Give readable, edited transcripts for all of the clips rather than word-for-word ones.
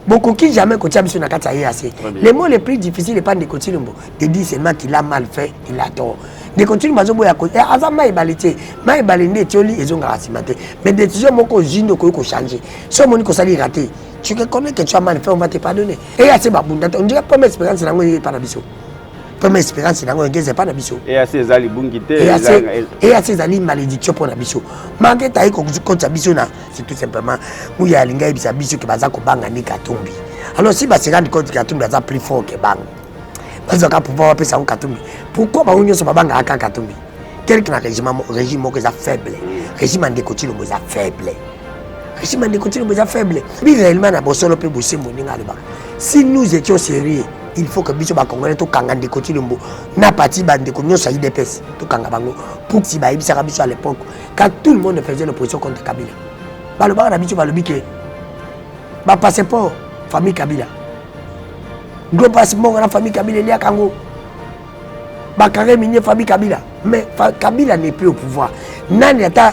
Beaucoup qui jamais côté biso na kata assez. Les mots les plus difficiles n'est pas de continuer de dire seulement qu'il a mal fait, il a tort. De continuer mazo boya ko azama ibalite, ma ibalende tioli ezonga rasimate. Mais décision moko jindo ko changer. So moni ko sali raté. Tu reconnais que tu as mal fait, on va te pardonner. Et assez babunda, on dirait première expérience dans le pas biso. Première expérience dans le pas biso. Et assez zali bungité et assez zali malédiction pour biso. Manque taï ko contre biso na, c'est tout simplement où il y a linga bisa biso que baza ko banga ni katumbi. Alors si ba se rendre compte que katumbi baza plus fort que bang. Parce que pouvoir appeler ça katumbi. Pourquoi ba union so banga aka katumbi? Quelqu'un régime que ça faible. Régime de côté le ça faible. Régime de côté le ça faible. Mais réellement na bosolo pe bosé moninga le ba. Si nous étions sérieux, il faut que biso ba congolais to kanga de côté le mbo na parti bande ko nyosa IDPS to kanga bango pour si ba ibisa biso à l'époque quand tout le monde faisait l'opposition contre Kabila. Ba le ba na biso ba le biké. Ba passeport famille Kabila. Gros passeport na famille Kabila il y a Kango. Ba carré minier famille Kabila. Mais Kabila n'est plus au pouvoir. Nani ata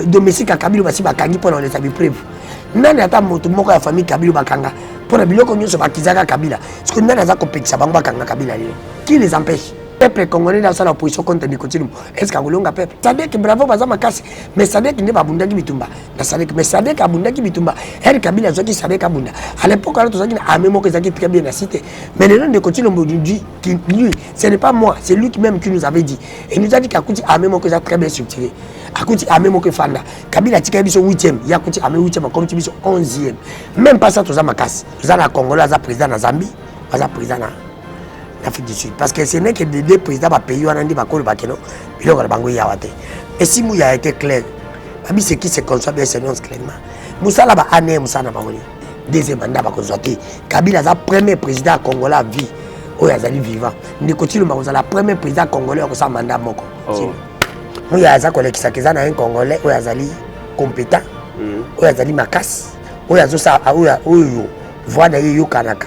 domestique à Kabila basi ba kangi pour les habits preuve. Nani ata moto moko ya famille Kabila ba kanga. Pour la biloko nyonso bakizaka Kabila. Parce que nana za kopekisa bango bakanga Kabila lelo. Qui les empêche? Peuple congolais dans la opposition contre Nicotine. Est-ce qu'angolonga peuple? Sadek bravo baza makasi. Mais Sadek ne ba bundaki bitumba. Na Sadek mais Sadek abundaki bitumba. Elle Kabila zoki Sadek abunda. À l'époque alors tozaki na amemo que zaki très bien la cité. Mais le nom de Nicotine dit qui lui, ce n'est pas moi, c'est lui qui même qui nous avait dit. Et nous a dit qu'akuti amemo que ça très bien structuré. Akuti amemo que fanda. Kabila tika biso 8e, yakuti ame 8e comme tu biso 11e. Même pas ça toza makasi. Toza na Congolais za président na Zambie, za président na l'Afrique du Sud. Parce que ce n'est que des deux présidents de pays où on a dit que et si Mouya a été clair, c'est qui se conçoit bien s'énonce clairement. Moussa là-bas, année Moussa n'a pas eu deuxième mandat. Kabila est le premier président congolais à vie. Oh, il est vivant. Nicotine, c'est le premier président congolais qui a un mandat. Mouya a un congolais qui est compétent, qui est makas, qui est voix de Yokanaka.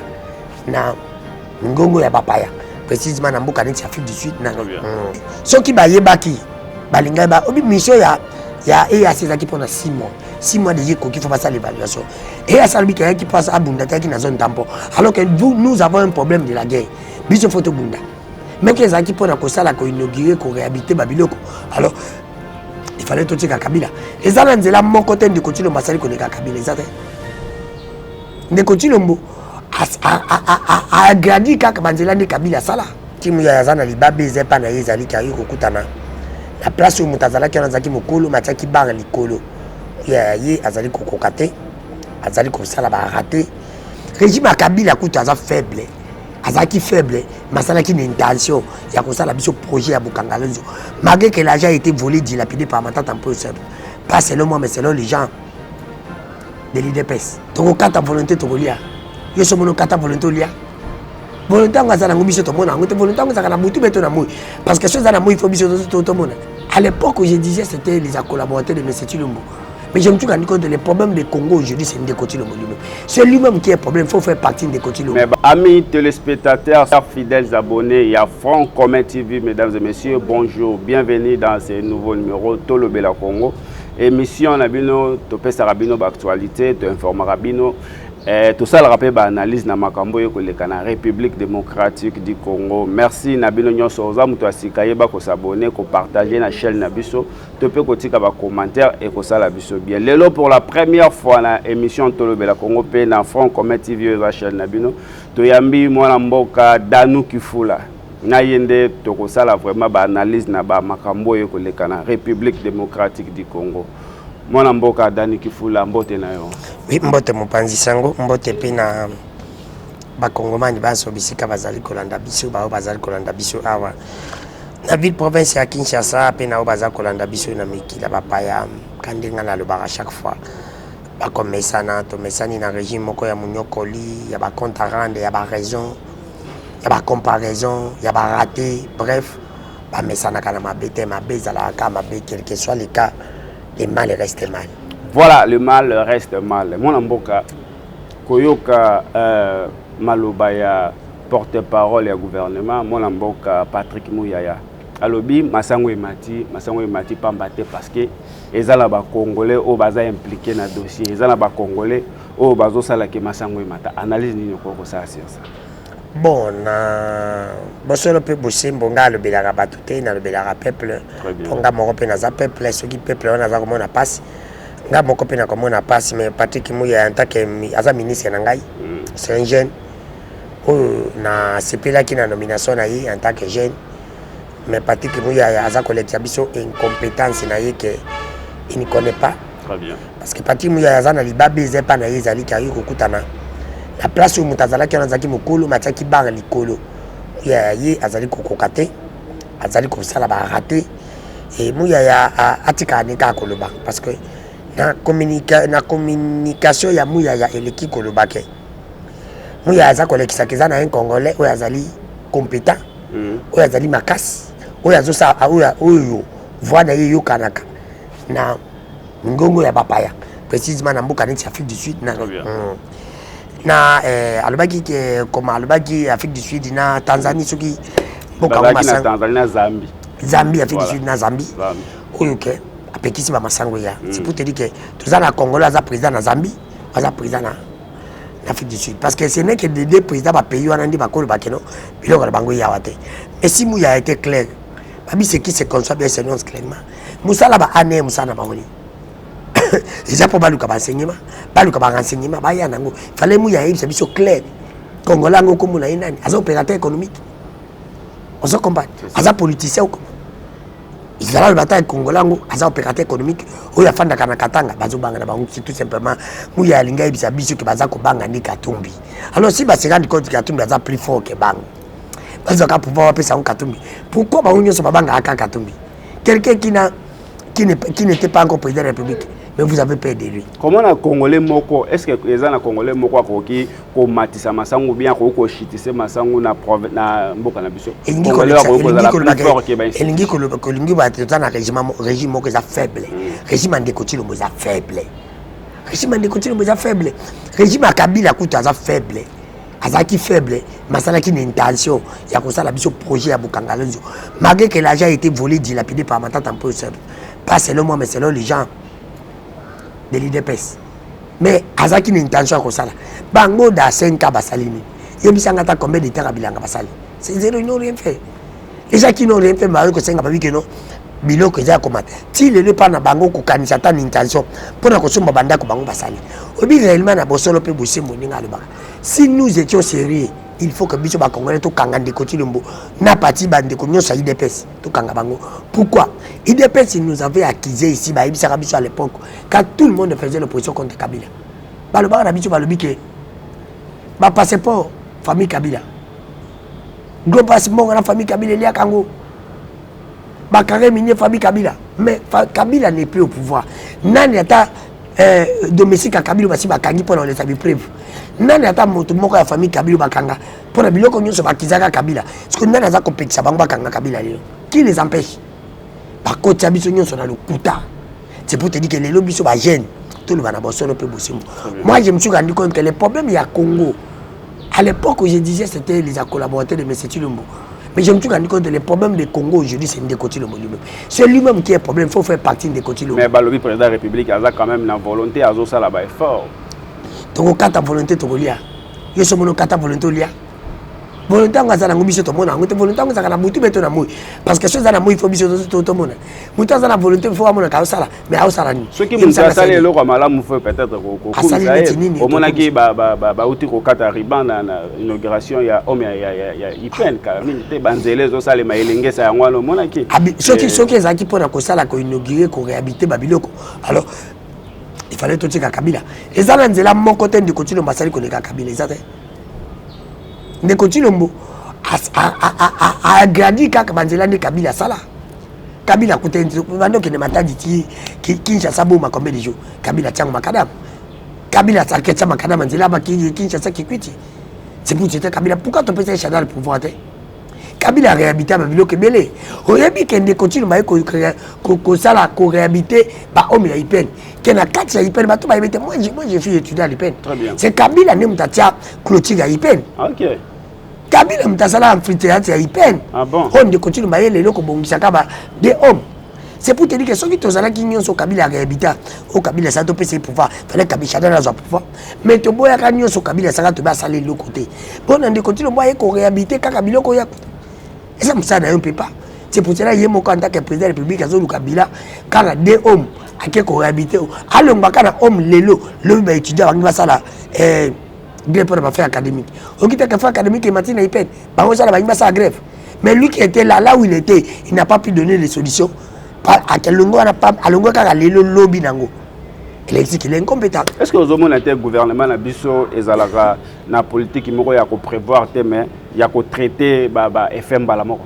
Ngongo ya papaya précisément na mboka neti Afrique du Sud na soki ba yebaki balinga ba obi mission ya EAC zaki pendant 6 mois de qu'il faut passer l'évaluation et à salbi qui passe à bunda qui na zone tampon alors que nous avons un problème de la guerre biso photo bunda même que zaki pendant ko sala ko inaugurer ko réhabiliter babiloko alors il fallait tout checker Kabila et ça là nzela mon côté de continuer masali ko neka Kabila ça de continuer mbo a grandi kaka banzela de Kabila sala timu ya zana libabe zepa na yezali ka yiko kutana la place où mutazala ki anazaki mokolo mataki bar likolo ya ye azali kokokate azali ko sala ba raté régime ya Kabila kuta aza faible azaki faible masala ki une intention ya ko sala biso projet ya Bukangalozo malgré que l'argent a été volé dilapidé par Matata Mpo simple pas selon moi mais selon les gens de l'IDPS toko kata volonté toko lia yo so mono kata volonté lia volonté ngazana ngobiso to mona ngote volonté ngazaka na mutu beto na moi parce que chose na moi il faut biso to mona à l'époque où je disais c'était les collaborateurs de M. Tshilombo mais je me suis rendu compte que le problème du Congo aujourd'hui c'est Ndeko Tshilombo lui-même c'est lui-même qui est problème il faut faire partie de Ndeko Tshilombo. Mais amis téléspectateurs, fidèles abonnés, il y a Front Commun TV, mesdames et messieurs, bonjour, bienvenue dans ce nouveau numéro Tolo Bela Congo, émission Nabino Topé Sarabino Actualité, Informa Rabino. Tout ça, le rappel analyse na makambo yo koleka na République démocratique du Congo. Merci Nabino nyonso oza muto asikaye ba ko s'abonner, ko partager na chaîne na biso, to pe ko tika ba commentaire et ko sala biso bien. Lelo pour la première fois na émission Tolo Bela Congo pe na Front Commun TV la chaîne Nabino, to yambi mwana mboka Danu Kifula. Na yende to ko sala vraiment ba analyse na ba makambo yo koleka na République démocratique du Congo. Mwana mboka Danu Kifula mbote na yo. Oui, mbote mopanzi sango mbote pe na bakongomani baso bisika bazali kolanda biso bao bazali kolanda biso awa na ville province ya Kinshasa pe na bazali kolanda biso na mikila bapaya kandenga na lobaka chaque fois bakomesana to mesani na régime moko ya munyokoli ya ba compte à rendre ya ba raison ya ba comparaison ya ba raté bref ba mesana kana mabete mabezala ka mabe quel que soit le cas le mal reste mal. Voilà, le mal reste mal. Mon amboka, Koyoka Malobaya porte-parole du gouvernement, mon amboka Patrick Mouyaya. alobi masango emati pambate parce que ezala ba congolais au baza impliqué na dossier ezala ba congolais au bazo sala ke masango emata analyse nini ko ça sur ça. Bon na bosolo pe bosimbo nga lobelaka bato te na lobelaka peuple ponga moko pe na za peuple soki peuple wana za komona passe nga moko pe na komona passe mais Patrick Mouya en tant que aza ministre na ngai c'est un jeune na sepela ki na nomination na ye en tant que jeune mais Patrick Mouya aza collecte biso incompétence na ye que il ne connaît pas. Très bien. Parce que Patrick Mouya aza na libabe zepa na ye zali ka yiko kutana la place où mutazala ki onazaki mokolo mataki bar likolo ya ye azali kokokate azali ko sala ba raté et Mouya ya atika nika koloba parce que na communication ya Mouya ya eleki koloba ke Mouya aza kolekisa keza na un congolais ou azali compétent ou azali makasi ou azosa oyo voix na ye yokanaka na ngongo ya papaya précisément na mboka neti Afrique du Sud na alobaki ke comme alobaki Afrique du Sud na Tanzanie soki mboka na Tanzanie na Zambie Afrique du Sud na Zambie oyo ke apekisi ba masango ya c'est pour te dire que tous na Congolais za président na Zambie za président na Afrique du Sud parce que ce n'est que des deux présidents ba pays wana ndi bakolo bakeno biloko bango ya wate mais si Mouya a été clair babi c'est qui se conçoit bien s'annonce clairement musala ba ane musana ba woni déjà pour baluka ba enseignement baluka ba renseignement ba ya nango fallait Mouya yebisa biso clair Congolais ngo komuna inani aza opérateur économique on se combat aza politicien il a le bataille Congolais ngo aza opérateur économique oya fanda kana katanga bazo banga na bango tout simplement Mouya alinga yebisa biso ke baza ko banga ni Katumbi alors si ba se rendre compte que Katumbi aza plus fort que bang bazo ka pouvoir apesa Katumbi pourquoi ba unyo so banga aka Katumbi quelqu'un qui n'était pas encore président de la République mais vous avez peur de lui. Comment un Congolais moko est-ce que les gens Congolais moko akoki ko matisa masango bien ko chitise masango na mboka na biso Congolais elingi ko ba totana régime moko za faible régime ndeko Tshilombo za faible régime ndeko Tshilombo za faible régime Kabila kuta za faible azaki faible masala qui une intention ya ko sala biso projet ya Bukangalozo malgré que l'argent a été volé dilapidé par Matata un peu seul pas selon moi mais selon les gens de l'IDPS mais azaki une intention ko sala bango da 5 ans basalini yebisanga ta combien de temps abilanga basali c'est zéro ils n'ont rien fait les gens qui n'ont rien fait ba ko senga ba bikeno biloko za komata ti le pas na bango ko kanisa ta intention pona ko somba banda ko bango basali obi réellement na bosolo pe bosembo ninga le baka si nous étions sérieux il faut que biso ba Congolais to kanga ndeko Tshilombo na parti bande ko nyosa IDPS to kanga bango pourquoi IDPS nous avait accusé ici ba ibisa biso à l'époque quand tout le monde faisait l'opposition contre Kabila ba le baka na biso ba lobi ke ba passeport famille Kabila gros passeport na famille Kabila lia kango ba carré minier famille Kabila mais Kabila n'est plus au pouvoir nani ata domestique à Kabila basi bakangi pour les habits preuve nani ata moto moko ya famille Kabila bakanga pour na biloko nyonso bakizaka Kabila parce que nani aza kopekisa bango bakanga Kabila lelo qui les empêche par contre biso nyonso na lokuta c'est pour te dire que les lobbies sont jeunes tout le bana bosolo pe bosimbo moi je me suis rendu compte que les problèmes il y a Congo à l'époque où je disais c'était les collaborateurs de M. Tshilombo mais je me suis rendu compte que les problèmes de Congo aujourd'hui c'est Ndeko Tshilombo lui-même c'est lui-même qui est problème il faut faire partie de Ndeko Tshilombo mais balobi président de la République a quand même la volonté à ça là-bas fort toko kata volonté toko lia yeso mono kata volonté lia volonté ngasa na ngubiso to mona ngote volonté ngasa na mutu beto na moi parce que chose na moi il faut biso to mona mutu ngasa na volonté il faut amona ka sala mais a sala ni ce qui me sala le ko malamu faut peut-être ko au mona ki ba uti ko kata riban na inauguration ya homme ya ipen ka minute banzele zo sala ma elengesa ya ngwalo mona ki soki ezaki pona ko sala ko inaugurer ko réhabiliter babiloko alors il fallait tout tika Kabila ezala nzela mon côté Ndeko Tshilombo basali ko leka Kabila ezate Ndeko Tshilombo a grandi kaka banzela ndi Kabila sala Kabila kutenzi bando kene matadi ti Kinshasa boma combien de jours Kabila tiango makadam Kabila saketsa makadam nzela ba Kinshasa kikwiti c'est pour dire Kabila pourquoi tu peux chercher dans le pouvoir Kabila a réhabilité ma biloko belé oyebi ke Ndeko Tshilombo ko sala ko réhabiliter ba homme ya IPN kena kati ya IPN ba to ba yebete moi j'ai fait étudier à l'IPN c'est Kabila ne mutatia clôture ya IPN OK Kabila mutasala amphithéâtre ya IPN. Ah bon? On de continue maye lelo ko bongisa kaba des hommes. C'est pour te dire que ceux qui tozala ki nyonso Kabila réhabita au Kabila ça to pese pouvoir fallait Kabila chada na pouvoir mais to boya ka nyonso Kabila ça to ba sala le côté bon on de continue boya ko réhabiter kaka biloko ya et ça msa na un peu pas c'est pour cela yemo en tant que président de la République azo Kabila kana des hommes ake ko réhabiter alonga kana homme lelo le ba étudiant bangi basala grève pour faire académique on quitte que faire académique et matin na IPN ba on sala bangi basala grève mais lui qui était là où il était il n'a pas pu donner les solutions à quel longo n'a pas à longo car le lobby nango il existe il est incompétent. Est-ce que vous avez un gouvernement na biso ezalaka na politique moko ya ko prévoir te mais ya ko traiter ba FM bala moko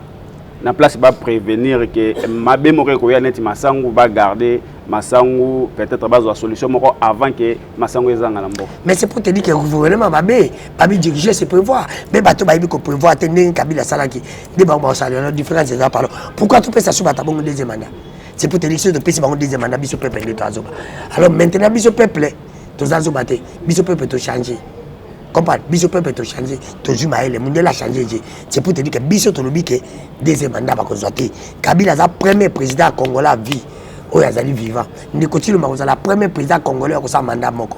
na place ba prévenir que mabe moko ko ya net masangu ba garder masangu peut-être ba zo solution moko avant que masangu ezanga na mboka. Mais c'est pour te dire que le gouvernement babe diriger c'est prévoir mais bato ba ko prévoir te ndenge Kabila salaki de ba ba sala la différence est là parlons pourquoi tout peut ça sur ba tabongo deuxième mandat. C'est pour te dire que tu peux deuxième mandat biso peuple de toi. Alors maintenant biso peuple tous azo baté biso peuple to changer. Comprends biso peuple to changer to juma le monde la changer. C'est pour te dire que biso to lobi que deuxième mandat ba ko zoté. Kabila za premier président congolais à vie. Oh yazali vivant. Ni continue ma la premier président congolais ko sa mandat moko.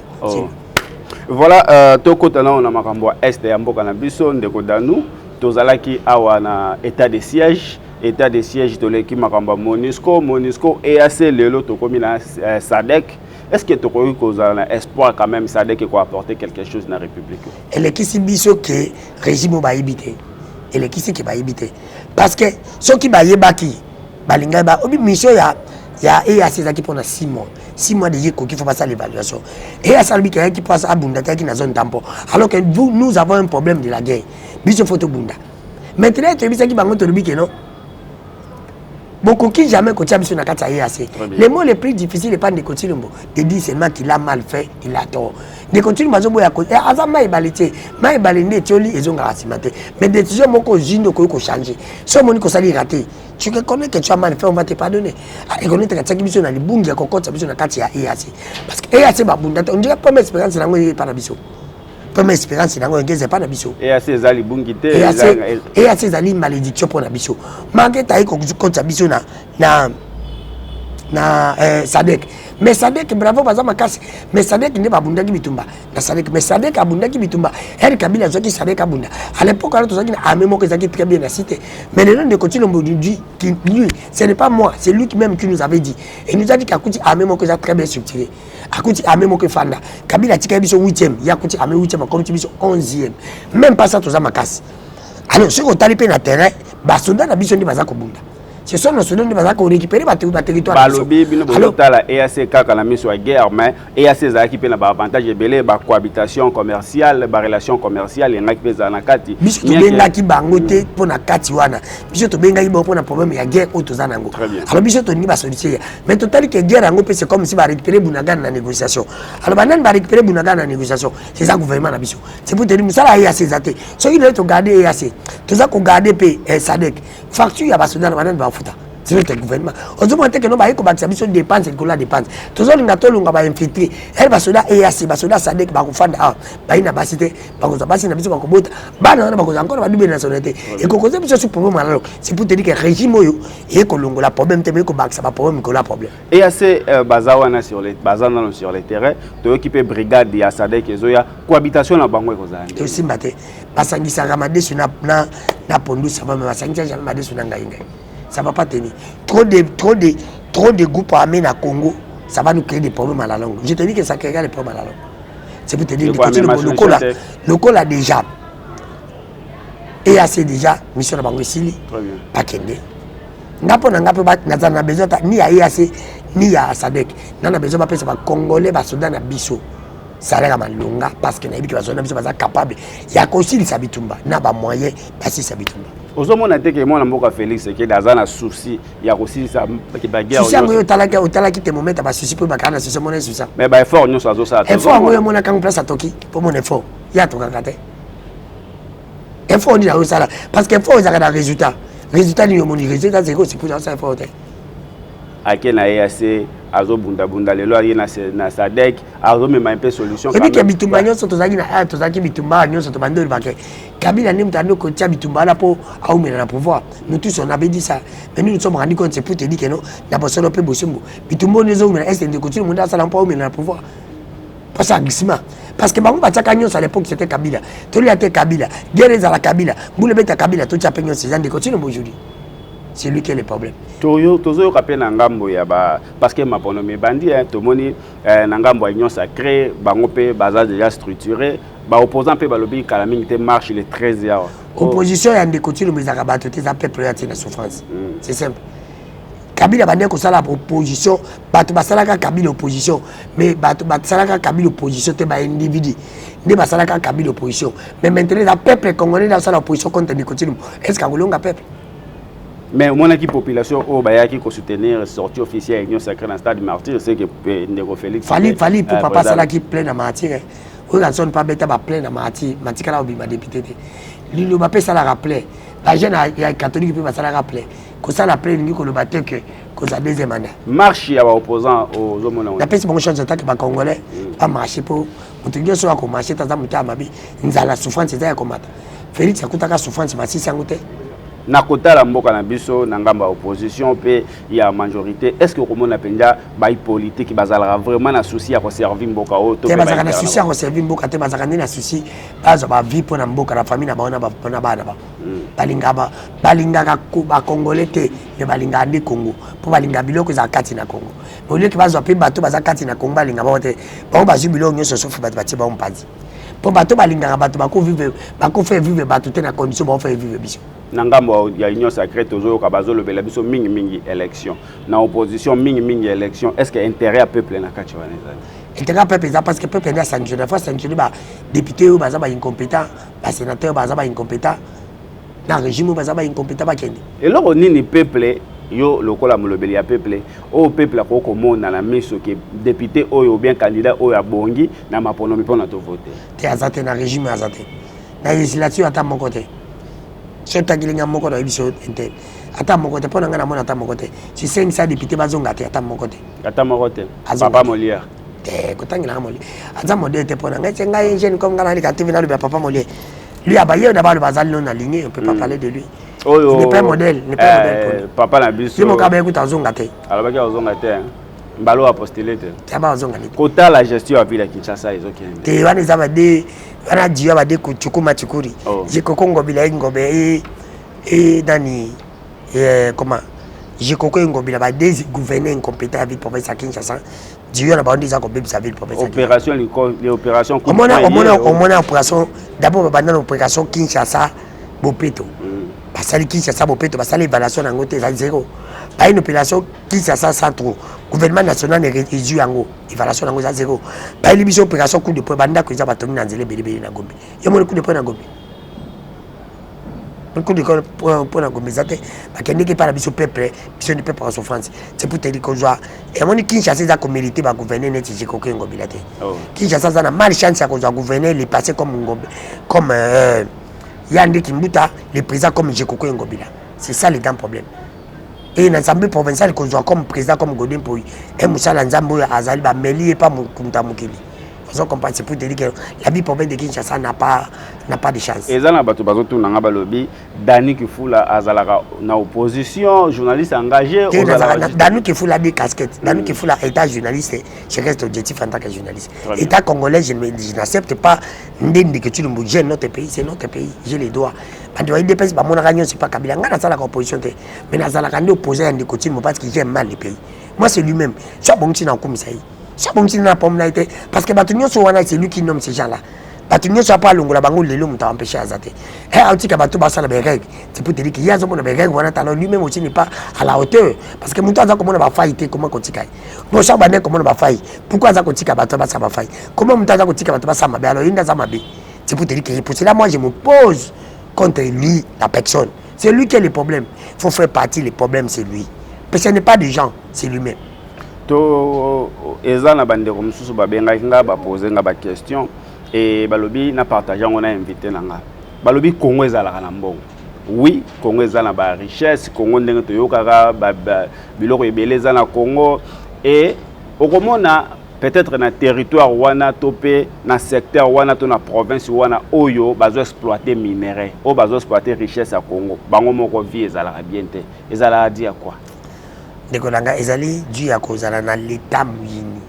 Voilà toko tala on a makambo est ya mboka na biso ndeko danu tozalaki awa na état de siège. État de siège de l'équipe Makamba Monusco EAC lelo tokomi na SADC. Est-ce que tu as un espoir quand même SADC qui apporter quelque chose dans la République? Elle est qui biso que régime va éviter. Elle est qui va éviter. Parce que ceux qui va yebaki balinga ba obi mission ya EAC qui pendant 6 mois. 6 mois de yeko qu'il faut passer l'évaluation. Et à Salbi qui passe à Bunda qui na zone tampon. Alors que nous avons un problème de la guerre. Biso photo Bunda. Maintenant tu bisa qui bango to lobi que non. Beaucoup qui jamais coaché sur la carte assez. Les mots les plus difficiles n'est pas de continuer de dire seulement qu'il a mal fait, il a tort. De continuer mazo boya côté. Avant ma ébalité, tu lis ils ont racimaté. Mais décision moko jino ko changer. So moni ko sali raté. Tu reconnais que tu as mal fait, on va te pardonner. Et connaît que tu as mis sur la bungi ya kokota sur la carte ya EAC. Parce que EAC ba bunda on dirait pas mes expérience na ngoi para biso. Première expérience na ngoi ngeze pas na biso. EAC ezali bungi te. EAC ezali malédiction pour na biso. Manque taille ko konta biso na SADC. Mais SADC bravo baza makasi. Mais SADC ne ba bunda ki bitumba. Na SADC mais SADC abunda ki bitumba. Elle Kabila zoki SADC abunda. À l'époque alors tozaki na amemo que zaki très bien cité. Mais le nom de continue lui ce n'est pas moi, c'est lui qui même qui nous avait dit. Et nous a dit qu'akuti amemo que ça très bien structuré. Akuti amemo que fanda. Kabila tika biso 8e, yakuti ame 8e comme tu biso 11e. Même pas ça toza makasi. Alors ce qu'on t'a na terrain, ba soldat na biso ndi baza ko bunda. Ce sont nos soldats qui vont récupérer le territoire. Balobi bino bolotala EAC kaka na miso ya guerre mais EAC za ki pe na ba avantage ebele ba cohabitation commerciale ba relation commerciale et ngaki peza na kati. Biso to benga ki bango te pour na kati wana. Biso to benga ki ba pour na problème ya guerre auto za nango. Alors biso to ni ba solution. Mais total que guerre yango pe c'est comme si ba récupérer Bunagana na négociation. Alors banan ba récupérer Bunagana na négociation. C'est ça gouvernement na biso. C'est pour te dire musala EAC zate. Ceux qui doivent te garder EAC. Tout ça ko garder pe SADC. Facture ya ba soda banan ba c'est le gouvernement. On se montre que nous avons des dépenses et que la dépense. Tous les gens qui ont infiltré, elle va se faire EAC, va se faire SADC, va se faire une capacité, va se faire une capacité, va encore une nationalité. Et qu'on cause ce problème, c'est pour te dire que le régime est que la problème, c'est que ça va problème, que la problème. EAC bazawana sur les terrains, tu équipes brigade de SADC et Zoya, cohabitation na bango kozana. Tu aussi maté, parce que ça ramade sur na pondu, ça va me passer jamais sur nangaïnga. Ça ne va pas tenir. Trop de groupes armés à Congo, ça va nous créer des problèmes à la langue. Je te dis que ça créera des problèmes à la langue. C'est pour te dire que le col a déjà. Et assez déjà, mission de Bangosili, pas Kende. N'a pas besoin ni à EAC, ni à SADC. N'a pas besoin de Congolais, Soudan, Bisso. Ça a l'air longa parce que les gens sont capables. Il y a aussi des habitumba. Il y a des moyens passer ces habitumba. Aujourd'hui, on a dit que mon amour Félix c'est que dans un souci, il y a aussi ça qui bagarre. Si on tala qui te moment à souci pour bagarre, c'est mon souci. Mais bah effort nous ça ça. Effort moi mon quand place à Toki pour mon effort. Il y a tout regardé. Effort on dit là ça parce que effort ils ont des résultats. Résultat ni mon résultat c'est quoi c'est pour ça effort. À quel EAC azo bunda bunda lelo ali na Sadek azo même un peu solution. Et puis que bitumba nyonso tozaki na tozaki bitumba nyonso to bandoli bake Kabila n'est pas ko tia bitumba là pour aumena na pouvoir. Nous tous on avait dit ça. Mais nous nous sommes rendus compte c'est pour te dire que non na bosso pe bosumbu. Bitumba nous aumena est de continue monde ça pas aumena na pouvoir. Pas ça glissement. Parce que bango bataka nyonso à l'époque c'était Kabila. Toli a été Kabila. Guerre à la Kabila. Boule beta Kabila to tia pe nyonso gens de continue aujourd'hui. C'est lui qui est le problème. Tozo kapé na ngambo ya ba parce que mapono me bandi hein tomoni na ngambo ya union sacrée bango pe baza déjà structuré ba opposant pe balobi kala mingi te marche le 13 heures. Opposition ya ndeko tilo mezaka bato te za peuple ya tina souffrance. C'est simple. Kabila bande ko sala opposition bato basalaka Kabila opposition mais bato basalaka Kabila opposition te ba individu. Nde basalaka Kabila opposition mais maintenant le peuple congolais na sala opposition contre ndeko tilo. Est-ce que ngolonga peuple? Mais mon équipe population au Bayaki qui soutenir sortie officielle union sacrée dans stade Martyr c'est que Ndeko Félix fallait pour papa ça là qui plein à Martyr on a son pas bête ba plein à Martyr matikala obi ma député lilo ba pe ça la rappeler la jeune ya catholique peut ça la rappeler que ça la plein ni ko le battre que ça deuxième mandat marche ya ba opposant aux hommes la pèse bon chance d'attaque ba congolais pas marcher pour mutunyo so ko marcher taza mutama bi nzala souffrance za ya komata Félix akutaka souffrance ma sisi ngote na kota la mboka na biso na ngamba opposition pe ya majorité est-ce que comment napenda ba politique bazala vraiment na souci à conserver mboka o to bazala na souci à conserver mboka te bazala na souci bazo ba vie pour na mboka na famille na ba na bana ba balinga ba congolais te mais balinga ndi Congo pour balinga biloko za kati na Congo au lieu que bazo pe bato baza kati na Congo balinga ba te ba ba jubilo nyoso sofu bato ba ba mpazi pour bato balinga bato ba ko vivre ba ko faire vivre bato te na condition ba faire vivre biso Nangambo ya union sacrée tozo kabazo le bela biso mingi élection na opposition mingi élection est-ce que intérêt à peuple na kati waneza intérêt à peuple parce que peuple na sanctionné fois sanctionné ba député ou baza ba incompétent ba sénateur baza ba incompétent na régime baza ba incompétent ba kende et loko nini peuple yo lokola molobeli ya peuple au peuple ko komona na miso ke député oyo bien candidat oyo abongi na mapono mipona to voter te azate na régime azate na législature ata mon côté c'est ta gilinga moko na biso intel ata mon côté pona ngana mona ata mon côté si 500 députés bazonga te ata mon côté papa Molière te kotangila ngamo aza modèle te pona ngai ngai jeune comme ngana li kative na le papa Molière lui abaye na ba le bazali non aligné on peut pas parler de lui il n'est pas modèle papa na biso mo ka ba écoute azonga te alors ba azonga te mbalo a postulé te taba azonga ni kota la gestion à ville à Kinshasa ezokende te wana za ba de wana diyo ba de kuchukuma chikuri jikoko ngobila ngobe dani comment jikoko ngobila ba des gouverneurs incompétents à ville province à Kinshasa diyo na ba on disa ko bebisa ville province opération les opérations on mona opération d'abord ba dans opération Kinshasa Bopeto basali Kinshasa Bopeto basali évaluation na ngote za zéro pas une opération Kinshasa centre gouvernement national ne réduit yango évaluation na ngo za zéro pas une mission opération coup de poing banda ko za batoni na nzele belebele na Gombe yo mo coup de poing na Gombe coup de poing na Gombe zate bakende ke para biso peuple en souffrance c'est pour te dire que joie et mon Kinshasa za ko mériter ba gouverner net jiko ko Ngombe la te Kinshasa za na mal chance ya ko gouverner les passer comme Ngombe comme Yandé Kimbuta, le président comme Jekoko Ngobila. C'est ça le grand problème. Et dans l'Assemblée provinciale, qu'on soit comme président comme Godin Poui, et Moussa Lanzambo Azali, Meli et pas Moukoumta Moukeli. Vous comprenez, c'est pour te dire que la vie provinciale de Kinshasa n'a pas de chance. Et ça, on a lobby Dani Kifula Azalaka na opposition, journaliste engagé. Dani Kifula a des casquettes. Dani Kifula état journaliste, je reste objectif en tant que journaliste. État congolais, je n'accepte pas que tu nous bouges notre pays, c'est notre pays, j'ai les droits. Quand tu vois, il dépêche, mon réunion, c'est pas Kabila. On a la opposition, mais on a la opposé à des côtés, parce qu'il j'aime mal les pays. Moi, c'est lui-même. Soit bon, tu n'as pas ça bon n'a pas été parce que Batunyo Sowana c'est lui qui nomme ces gens-là. Batunyo soit pas longo la bango lelo mta empêcher azate. Eh autika batu basala be règle. C'est pour te dire qu'il y a zomo na be règle wana talon lui-même aussi n'est pas à la hauteur parce que mutu aza comment ba faillite comment kotika. Bon ça bane comment ba faille. Pourquoi aza kotika batu ba sa ba faille. Comment mutu aza kotika batu ba sa mabe alors inda za mabe. C'est pour te dire que pour cela moi je me pose contre lui la personne. C'est lui qui a les problèmes. Il faut faire partie les problèmes c'est lui. Parce que ce n'est pas des gens, c'est lui-même. To ezana bandeko mususu babenga nga ba poser nga ba question et balobi na partager on a invité nanga balobi Congo ezala na mbongo oui Congo ezala ba richesse Congo ndenge to yokaka ba biloko ebele ezala na Congo et au komona peut-être na territoire wana topé na secteur wana to na province wana oyo bazo exploiter minerai o bazo exploiter richesse à Congo bango moko vie ezala bien te ezala dire quoi ndeko nanga ezali dû ya kozala na l'état muyini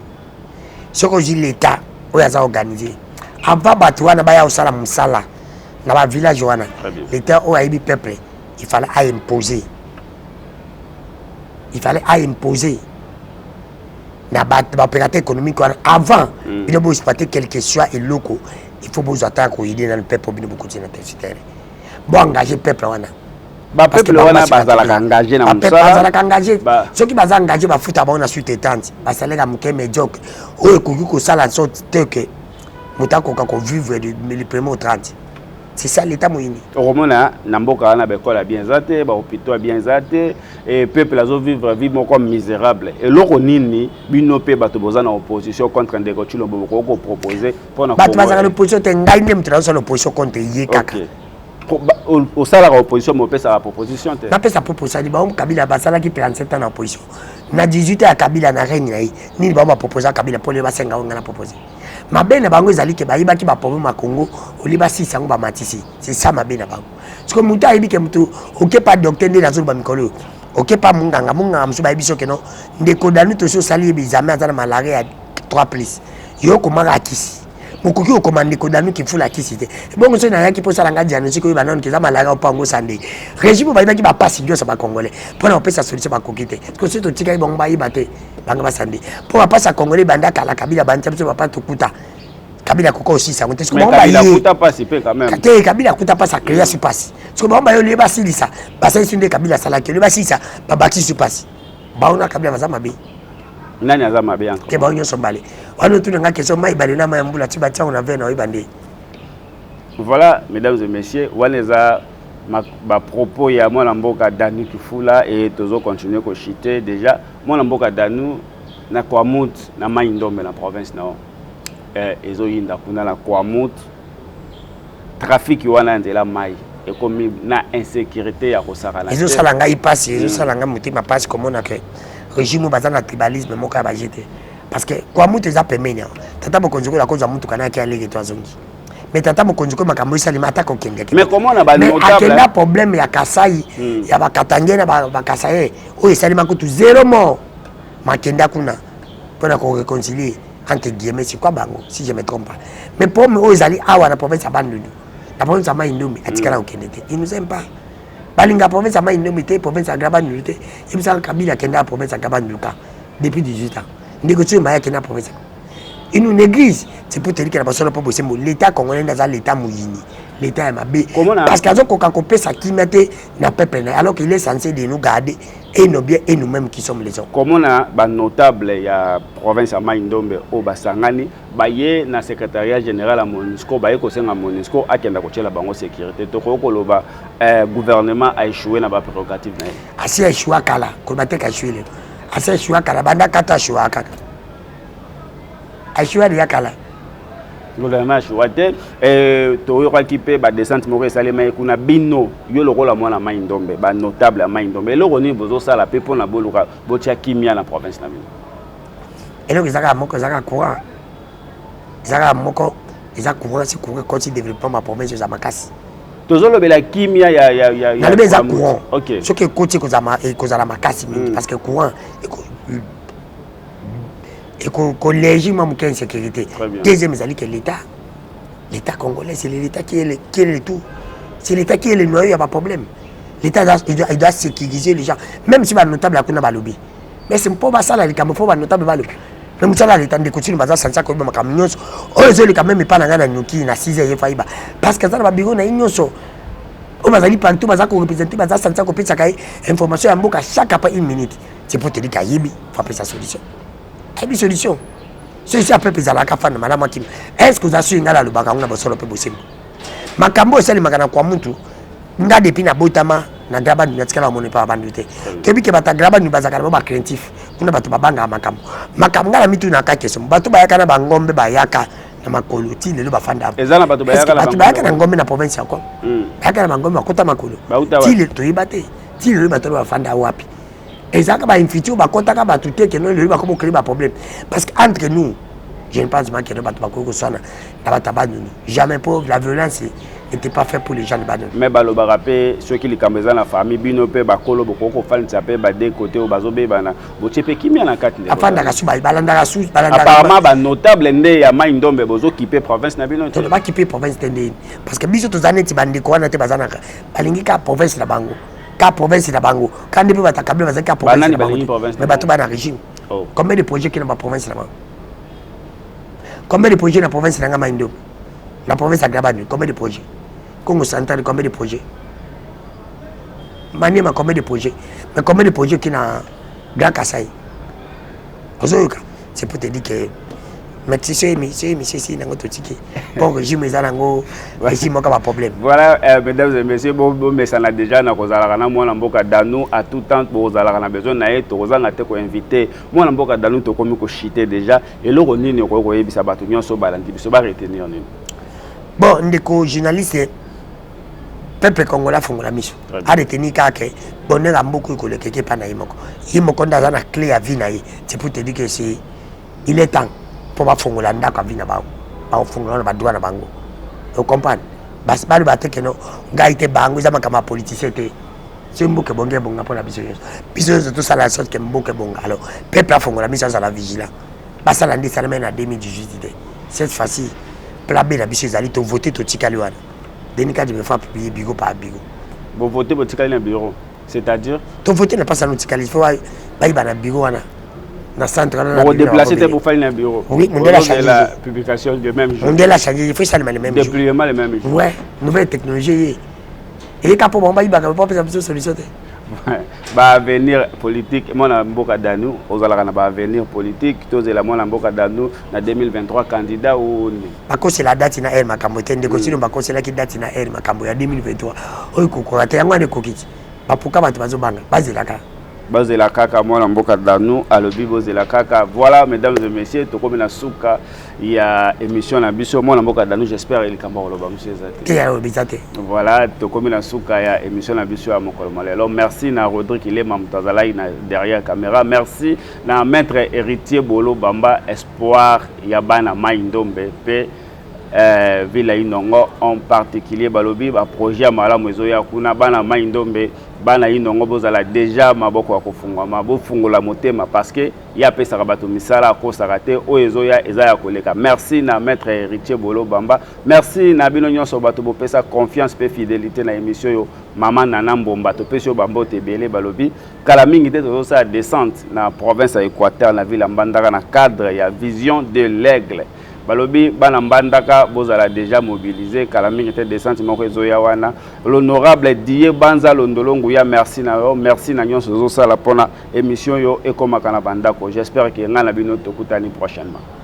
soko ji l'état oyo aza organisé avant bato wana baya osala musala na ba village wana l'état oyo ayebi peuple il fallait imposer na opérateur économique avant il faut exploiter quelque chose et loco il faut vous attendre ko aider dans le peuple pour beaucoup de terre bon engager peuple wana ba peuple wana bazala engagé na musala bazala engagé ceux qui bazala engagé ba futa ba na suite tente ba salaire muke médiocre oyo koki ko sala sorte que mutako ko vivre du premier au 30 c'est ça l'état moyini romona na mboka wana ba école bien zate ba hôpital bien zate et peuple azo vivre comme misérable et loko nini bino pe bato boza na opposition contre Ndeko Tshilombo ko proposer pour na bato bazala opposition te ngai ndem tra opposition contre ye kaka au salaire opposition mo pesa la proposition te na pesa proposition ba Kabila basala ki 37 ans na opposition na 18 ans ya Kabila na reine nayi nini ba proposer Kabila pour le basenga on na proposer mabena bango ezali ke bayiba ki ba problème à Congo oliba sisa ngo ba matisi c'est ça mabena bango parce que muta ayibi ke mutu oké pas docteur ndé na zo ba mikolo oké pas munganga musu ba biso ke no Ndeko danu to so sali bizame azana malaria ya 3 plus yo komaka akisi mokoki okomande ko danu ki fula kisi te bongo so na yaki posa langa diagnostic ko banano ke za malaria opango sande régime ba ki ba passe dio sa ba congolais pour na opesa solution ba kokite ko so to tika bongo ba yibate banga ba sande pour ba passe congolais banda kala Kabila banta so ba pa to kuta Kabila koko aussi ça monte ce que Kabila kuta passe pe quand même Kabila kuta passe créer sur passe ce que ba yo le ba silisa ba sa sunde Kabila sala ke le ba silisa ba baki sur passe ba ona Kabila bazama be nani azama be encore ke ba onyo sombale wana tu nga question mai bale na mayambula tu batia on avait na oyibande. Voilà mesdames et messieurs waneza ba propos ya mwana mboka Danu Kifula et tozo continuer ko chiter déjà mwana mboka Danu na Kwamut na Mai-Ndombe na province na ezo yinda kuna na Kwamut trafic wana ndela mai et comme na insécurité ya kosaka na ezo sala ngai passe ezo sala ngai mutima passe comme on a que régime bazana tribalisme moka ba jeter parce que Kwamut eza pemenya tata bokonzoko la cause mutu kana ki alege to azongi mais tata bokonzoko makambo isa limata ko kenge mais comment na ba notable mais problème ya Kasai ya bakatangena ba Kasai o esali makutu zéro mort makenda kuna pona ko réconcilier entre guillemets c'est quoi bango si je me trompe pas mais pour moi ezali awa na province ya Bandundu na province ya Mai-Ndombe atikala okende te il nous aime pas balinga province ya Mai-Ndombe te province ya Bandundu te ibisa Kabila kenda province ya Bandundu depuis 18 ans Ndeko Tshilombo ya kenda province il nous néglige c'est pour te dire que la personne pas possible l'état congolais dans l'état mouyini l'état est mabé parce qu'ils ont coca sa kimete na peuple alors qu'il est censé de nous garder et nos biens et nous-mêmes qui sommes les hommes comme on a ba notable ya province ya Mai-Ndombe o basangani baye na secrétariat général à MONUSCO baye ko senga MONUSCO akenda ko tshela bango sécurité to ko loba gouvernement a échoué na ba prérogative na asi échoué kala ko bateka échoué le asi échoué kala banda kata échoué kaka échoué de yakala gouvernement échoué to yo kipe ba descente moko esalema kuna bino yo lokola mwana Mai-Ndombe ba notable à Mai-Ndombe loko ni bozo sala pe pona boluka botia kimia na province na bino eloko ezaka moko ezaka courant ezaka moko ezaka courant si courant continue développement ma province za makasi tozolobela kimia ya na lebe za courant OK ce que côté kozala makasi mingi parce que courant et qu'on légitime mon insécurité. Deuxième, c'est que l'État congolais, c'est l'État qui est le tout. C'est l'État qui est le noyau, il n'y a pas de problème. L'État il doit sécuriser les gens. Même si les notables sont dans le lobby. Mais c'est pas ça, les camouflages, les notables dans le lobby. Même si l'État de continuer, il va s'en sortir comme un camion. Oh, ils ont quand même pas dans Nuki, na 6 heures, parce que ça va bien, na ignoso. On va aller partout, on va représenter, on va s'en sortir, on va information à chaque après 1 minute. C'est pour te dire qu'il faut appeler sa solution. Une solution. Ceci après pezala ka fana malama kim. Est-ce que vous assurez ngala lubaka ngana bosolo pe bosimbo. Makambo seli makana kwa muntu. Nga depuis na botama na graba ni natikala mone pa bandute. Kebi ke bata graba ni bazaka ba créatif. Kuna batu babanga makambo. Makambo ngala mitu na ka keso. Batu bayaka na bangombe bayaka na makolo ti lelo bafanda. Ezana batu bayaka na ngombe na province yako. Bayaka na bangombe bakota makolo. Ti le to ibate. Ti lelo batu bafanda wapi. Et ça, quand il futur, bah, quand on a tout que nous, il va comment créer un problème. Parce qu'entre nous, je ne pense pas que nous avons jamais pauvre, la violence n'était pas faite pour les gens de Badon. Mais baloba rappé ceux qui les camésans la famille bino pe bakolo boko fan s'appelle ba de côté au bazobe bana bochepe kimi na kati afanda kasu balanda kasu apparemment ba notable ndé ya maindombe bozo kipe province na bino to ba kipe province tende parce que biso to zaneti bandi ko wana te bazanaka balingi ka province la bango ka province la bango quand depuis batakabla bazaka province la bango mais bato bana régime combien de projets qui dans la province là-bas combien de projets dans la province na maindombe la province à Gabani combien de projets Congo Central, combien de projets? Maniema, combien de projets? Mais combien de projets qui n'a Grand Kassai? C'est pour te dire que mais si c'est un autre ticket. Bon régime, ils ont un problème. Voilà, mesdames et messieurs, mais ça n'a déjà na kozalaka moi na mboka Danou à tout temps bozalaka na besoin na et tozanga te ko inviter. Moi na mboka Danou to komi ko chiter déjà et le nini ko ko yebisa bato nyonso balandi biso ba retenir nini. Bon, ndeko journaliste peuple congolais fongola miso a retenu kake bonheur a beaucoup que le quelque pas na yimoko ndaza na clé à vie na yi c'est pour te dire que c'est il est temps pour ba fongola ndaka vie na ba fongola ba droit na bango vous comprenez bas ba ba te que no ngaite bango za makama politicien te c'est mboke bonge bonga pour la biso tout ça la sorte que mboke bonga alors peuple a fongola miso za la vigilant basa la ndisa na 2018 cette fois-ci plabé la biso ezali to voter to tikali wana Denika de me faire publier bigo par bigo. Vous votez pour Tikali dans le bureau, c'est-à-dire ton voter n'est pas ça, nous Tikali. Il faut aller dans le bureau, dans centre. Pour déplacer pour faire dans le bureau. Oui, on a changé. La publication du même jour. On a changé, il faut ça le même jour. Déploiement le même jour. Ouais, nouvelle technologie. Et les capos, on va y aller, on va pas faire solution. Ba avenir politique moi na mboka Danou ozalaka na ba avenir politique tozela moi na mboka Danou na 2023 candidat ou bako c'est la date na air makambo tende ko sino bako c'est la ki date na air makambo ya 2023 oyi kokora te yango ne kokiti bapuka bato bazobanga bazela kaka moi na mboka Danou alobi bozela kaka. Voilà mesdames et messieurs tokomi na suka ya émission na biso moi na mboka Danou j'espère il kamba loba monsieur Zate. Voilà tokomi na suka ya émission na biso ya mokolo malelo. Merci na Rodrigue Ilema mutazalai na derrière caméra. Merci na maître héritier Bolo Bamba espoir ya bana maindombe pe Villa Inongo en particulier balobi ba projet malamu ezoya kuna bana maindombe bana inongo bozala déjà maboko ya kofungwa mabofungola motema parce que ya pesa bato misala ko sarate o ezoya ezaya koleka. Merci na maître héritier Bolo Bamba. Merci na bino nyonso bato bo pesa confiance pe fidélité na émission yo mama nana mbomba to pesio bambo tebele balobi kala mingi te to sa descente na province ya Équateur na ville Mbandaka na cadre ya vision de l'aigle. Balobi bana mbandaka bozala déjà mobilisé kala mingi te descente moko ezoya wana l'honorable Die Banza Londolongu ya merci na yo merci na nyonso zo sala pona émission yo ekomaka na bandako. J'espère que ngana bino tokutani prochainement.